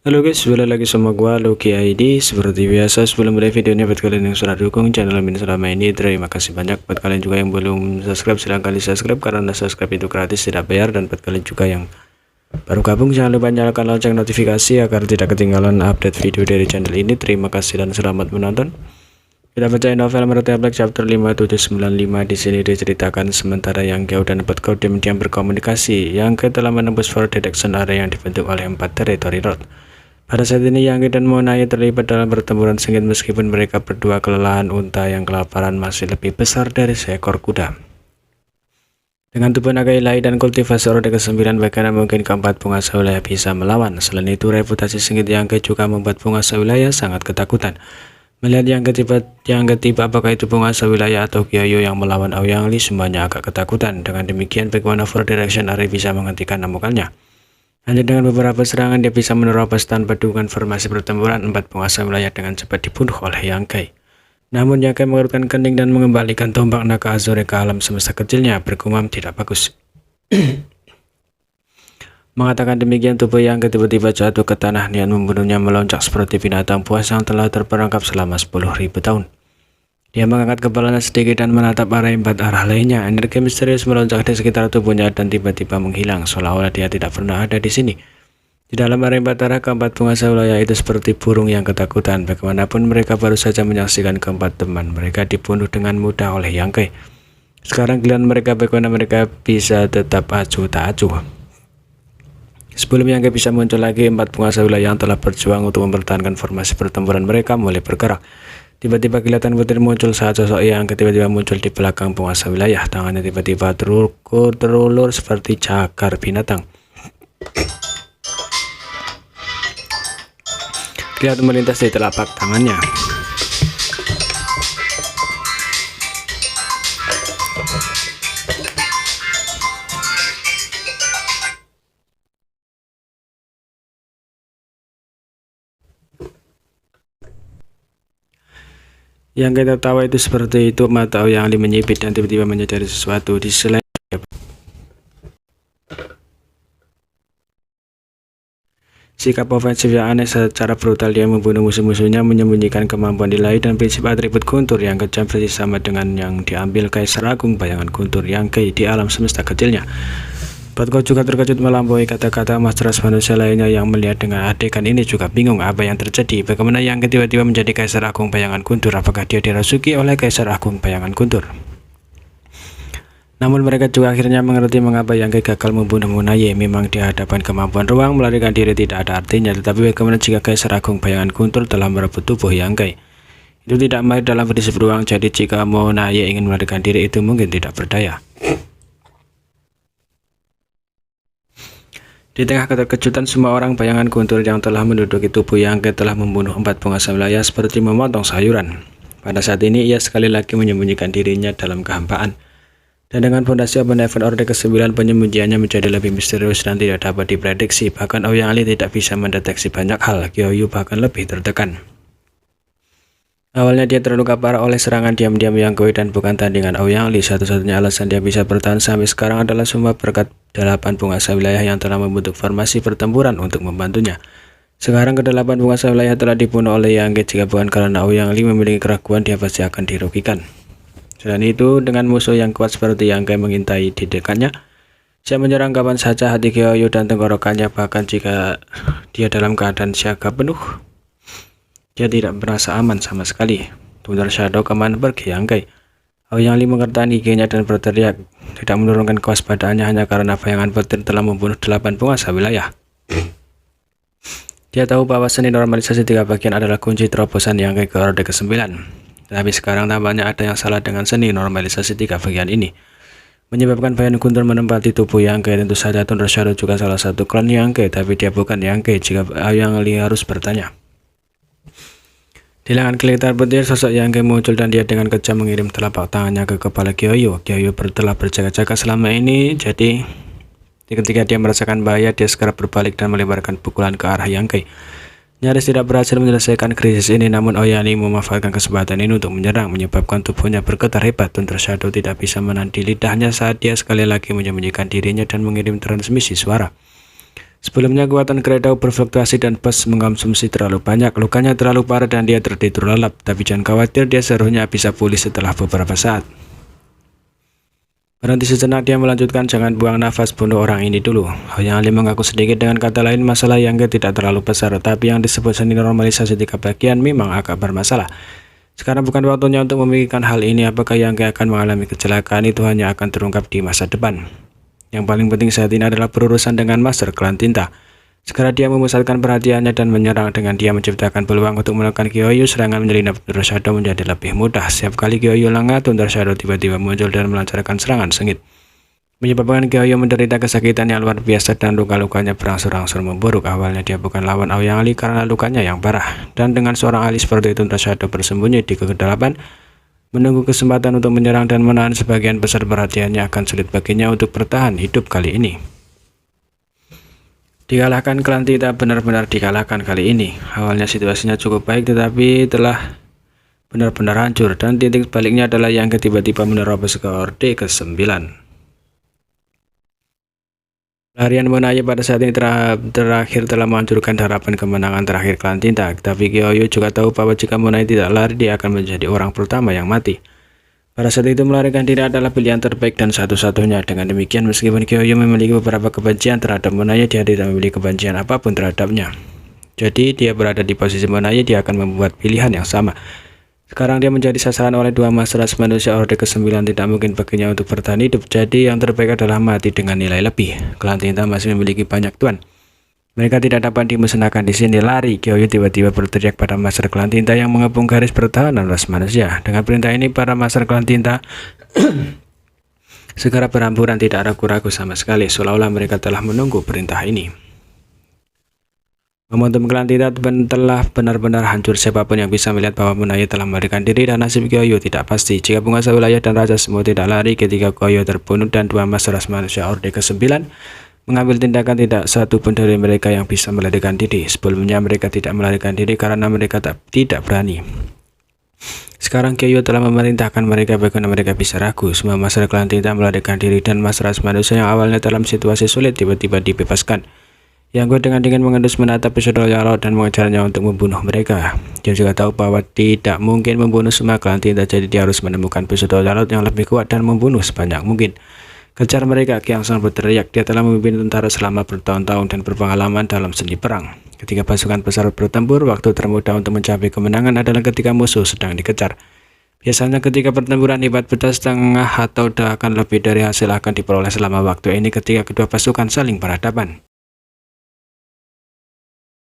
Halo guys, balik lagi sama gua Loki ID. Seperti biasa, sebelum mulai videonya buat kalian yang sudah dukung channel ini selama ini, terima kasih banyak. Buat kalian juga yang belum subscribe, silahkan di subscribe karena subscribe itu gratis, tidak bayar. Dan buat kalian juga yang baru gabung, jangan lupa nyalakan lonceng notifikasi agar tidak ketinggalan update video dari channel ini. Terima kasih dan selamat menonton. Kita bacain novel Meretih Black chapter 5795. Di sini diceritakan sementara Yang Ge dan Petko diam-diam berkomunikasi. Yang Ge telah menembus for detection area yang dibentuk oleh 4 territory road. Pada saat ini Yang Ge dan Monaya terlibat dalam pertempuran sengit meskipun mereka berdua kelelahan. Unta yang kelaparan masih lebih besar dari seekor kuda. Dengan tubuh naga ilahi dan kultivasi roda ke-9, bagaimana mungkin keempat penguasa wilayah bisa melawan? Selain itu, reputasi sengit Yang Ge juga membuat penguasa wilayah sangat ketakutan. Melihat yang ketiba apakah itu penguasa wilayah atau Kyoyo yang melawan Aoyang Li, semuanya agak ketakutan. Dengan demikian, bagaimana for direction Ari bisa menghentikan amukannya? Hanya dengan beberapa serangan dia bisa menerobos tanpa dukungan formasi pertempuran. 4 penguasa wilayah dengan cepat dibunuh oleh Yang Ge. Namun Yang Ge mengerutkan kening dan mengembalikan tombak naga Azure ke alam semesta kecilnya, bergumam tidak bagus. Mengatakan demikian, tubuh Yang Ge tiba-tiba jatuh ke tanah. Niat membunuhnya melonjak seperti binatang buas yang telah terperangkap selama 10.000 tahun. Dia mengangkat kepalanya sedikit dan menatap arah 4 arah lainnya. Energi misterius melonjak di sekitar tubuhnya dan tiba-tiba menghilang, seolah-olah dia tidak pernah ada di sini. Di dalam arah 4 arah, keempat penguasa wilayah itu seperti burung yang ketakutan. Bagaimanapun mereka baru saja menyaksikan keempat teman mereka dibunuh dengan mudah oleh Yang Ge. Sekarang giliran mereka, bagaimana mereka bisa tetap acuh tak acuh. Sebelum Yang Ge bisa muncul lagi, 4 penguasa wilayah yang telah berjuang untuk mempertahankan formasi pertempuran mereka mulai bergerak. Tiba-tiba kilatan putih muncul saat sosok Yang Ge tiba-tiba muncul di belakang penguasa wilayah. Tangannya tiba-tiba terulur seperti cakar binatang. Kilatan melintas di telapak tangannya. Yang Ge tertawa itu seperti itu. Mata Aoyang Li menyipit dan tiba-tiba menyadari sesuatu. Di selain sikap ofensif yang aneh, secara brutal dia membunuh musuh-musuhnya, menyembunyikan kemampuan ilahi dan prinsip atribut Guntur yang kejam persis sama dengan yang diambil Kaisar Agung bayangan Guntur Yang Ge di alam semesta kecilnya. Petko juga terkejut melampaui kata-kata Mas manusia lainnya yang melihat dengan adegan ini juga bingung apa yang terjadi. Bagaimana Yang Ge tiba-tiba menjadi Kaisar Agung bayangan Guntur? Apakah dia dirasuki oleh Kaisar Agung bayangan Guntur? Namun mereka juga akhirnya mengerti mengapa Yang Ge gagal membunuh Monaya. Memang di hadapan kemampuan ruang melarikan diri tidak ada artinya, tetapi bagaimana jika Kaisar Agung bayangan Guntur telah merebut tubuh Yang Ge? Itu tidak mahir dalam prinsip ruang, jadi jika Monaya ingin melarikan diri itu mungkin tidak berdaya. Di tengah keterkejutan semua orang, bayangan Guntur yang telah menduduki tubuh Yang Ge telah membunuh 4 penguasa wilayah seperti memotong sayuran. Pada saat ini ia sekali lagi menyembunyikan dirinya dalam kehampaan. Dan dengan fondasi Open Heaven Orde ke-9, penyembunyiannya menjadi lebih misterius dan tidak dapat diprediksi. Bahkan Aoyang Li tidak bisa mendeteksi banyak hal. Kyoyo bahkan lebih tertekan. Awalnya dia terluka parah oleh serangan diam-diam Yang Ge dan bukan tandingan Aoyang Li. Satu-satunya alasan dia bisa bertahan sampai sekarang adalah semua berkat 8 penguasa wilayah yang telah membentuk formasi pertempuran untuk membantunya. Sekarang ke-8 penguasa wilayah telah dibunuh oleh Yang Ge. Jika bukan karena Aoyang Li memiliki keraguan, dia pasti akan dirugikan. Selain itu, dengan musuh yang kuat seperti Yang Ge mengintai di dekatnya, siap menyerang kapan saja hati Kyoyo dan tenggorokannya, bahkan jika dia dalam keadaan siaga penuh. Dia tidak merasa aman sama sekali. Thunder Shadow kemana pergi Yang Ge? Aoyang Li mengertakkan giginya dan berteriak, tidak menurunkan kewaspadaannya hanya karena bayangan petir telah membunuh 8 penguasa wilayah. Dia tahu bahwa seni normalisasi 3 bagian adalah kunci terobosan Yang Ge ke Orde ke-9. Tapi sekarang tampaknya ada yang salah dengan seni normalisasi 3 bagian ini. Menyebabkan bayangan Guntur menempati tubuh Yang Ge. Tentu saja Thunder Shadow juga salah satu klan Yang Ge, tapi dia bukan Yang Ge jika Aoyang Li harus bertanya. Di lengan kelihatan petir, sosok Yang Ge muncul dan dia dengan kejam mengirim telapak tangannya ke kepala Kyoyo. Kyoyo telah berjaga-jaga selama ini, jadi ketika dia merasakan bahaya, dia segera berbalik dan melebarkan pukulan ke arah Yang Ge. Nyaris tidak berhasil menyelesaikan krisis ini, namun Aoyang Li memanfaatkan kesempatan ini untuk menyerang, menyebabkan tubuhnya bergetar hebat. Thunder Shadow tidak bisa menahan di lidahnya saat dia sekali lagi menyembunyikan dirinya dan mengirim transmisi suara. Sebelumnya kekuatan Kredau berfluktuasi dan Bos mengkonsumsi terlalu banyak. Lukanya terlalu parah dan dia tertidur lelap. Tapi jangan khawatir, dia seharusnya bisa pulih setelah beberapa saat. Berhenti sejenak, dia melanjutkan, jangan buang nafas, bunuh orang ini dulu. Yang Ali mengaku sedikit, dengan kata lain masalah yang tidak terlalu besar, tapi yang disebut seni normalisasi 3 bagian memang agak bermasalah. Sekarang bukan waktunya untuk memikirkan hal ini. Apakah Yangke akan mengalami kecelakaan itu hanya akan terungkap di masa depan. Yang paling penting saat ini adalah berurusan dengan Master Klan Tinta. Segera dia memusatkan perhatiannya dan menyerang. Dengan dia menciptakan peluang untuk menekan Kyoyu, serangan menyelinap Thunder Shadow menjadi lebih mudah. Setiap kali Kyoyu lengah, Thunder Shadow tiba-tiba muncul dan melancarkan serangan sengit, menyebabkan Kyoyu menderita kesakitan yang luar biasa dan luka-lukanya berangsur-angsur memburuk. Awalnya dia bukan lawan Aoyang Ali karena lukanya yang parah, dan dengan seorang ahli seperti itu, Thunder Shadow bersembunyi di kegelapan, menunggu kesempatan untuk menyerang dan menahan sebagian besar perhatiannya. Akan sulit baginya untuk bertahan hidup kali ini. Dikalahkan, Klan Tinta benar-benar dikalahkan kali ini. Awalnya situasinya cukup baik, tetapi telah benar-benar hancur, dan titik baliknya adalah yang tiba-tiba menerobos ke Orde ke-9. Pelarian Monaye pada saat ini terakhir telah menghancurkan harapan kemenangan terakhir Klan Tinta. Tapi Kyoyu juga tahu bahwa jika Monaye tidak lari, dia akan menjadi orang pertama yang mati. Pada saat itu melarikan diri adalah pilihan terbaik dan satu-satunya. Dengan demikian, meskipun Kyoyu memiliki beberapa kebencian terhadap Monaye, dia tidak memiliki kebencian apapun terhadapnya. Jadi dia berada di posisi Monaye, dia akan membuat pilihan yang sama. Sekarang dia menjadi sasaran oleh 2 Master ras manusia Orde ke-9. Tidak mungkin baginya untuk bertahan hidup, jadi yang terbaik adalah mati dengan nilai lebih. Klan Tinta masih memiliki banyak tuan. Mereka tidak dapat dimusnahkan di sini. Lari! Kyoyu tiba-tiba berteriak pada Master Klan Tinta yang mengepung garis pertahanan ras manusia. Dengan perintah ini, para Master Klan Tinta segera berhamburan, tidak ragu-ragu sama sekali, seolah-olah mereka telah menunggu perintah ini. Momentum Klan Tinta telah benar-benar hancur. Siapapun yang bisa melihat bahwa Monaye telah melarikan diri dan nasib Kyoyu tidak pasti. Jika penguasa wilayah dan raja semua tidak lari ketika Kyoyu terbunuh dan 2 Master ras manusia Orde ke-9 mengambil tindakan, tidak satu pun dari mereka yang bisa melarikan diri. Sebelumnya mereka tidak melarikan diri karena mereka tidak berani. Sekarang Kyoyu telah memerintahkan mereka, bagaimana mereka bisa ragu. Semua Master Klan Tinta melarikan diri dan Master ras manusia yang awalnya dalam situasi sulit tiba-tiba dibebaskan. Yang gue dengan dingin mengendus menatap Pistol Laut dan mengejarnya untuk membunuh mereka. Dia juga tahu bahwa tidak mungkin membunuh semua Klan Tinta, jadi dia harus menemukan Pistol Laut yang lebih kuat dan membunuh sebanyak mungkin. Kejar mereka! Qiang Shan berteriak. Dia telah memimpin tentara selama bertahun-tahun dan berpengalaman dalam seni perang. Ketika pasukan besar bertempur, waktu termudah untuk mencapai kemenangan adalah ketika musuh sedang dikejar. Biasanya ketika pertempuran hebat, beda setengah atau bahkan lebih dari hasil akan diperoleh selama waktu ini ketika kedua pasukan saling berhadapan.